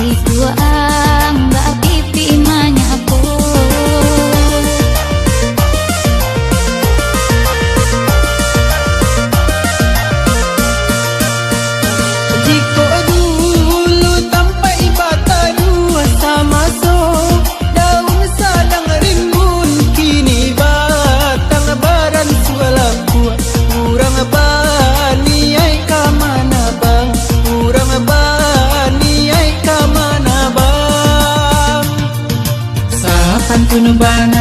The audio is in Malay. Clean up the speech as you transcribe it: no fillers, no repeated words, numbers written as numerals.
Situ ang ba pipi manya ako. Jiko dulu tanpa ibata dua sama so daun sadang rimbun kini batang baran sualang kuat kurang bani ai kamana bang kurang bani ai kamana bang sapan pun bana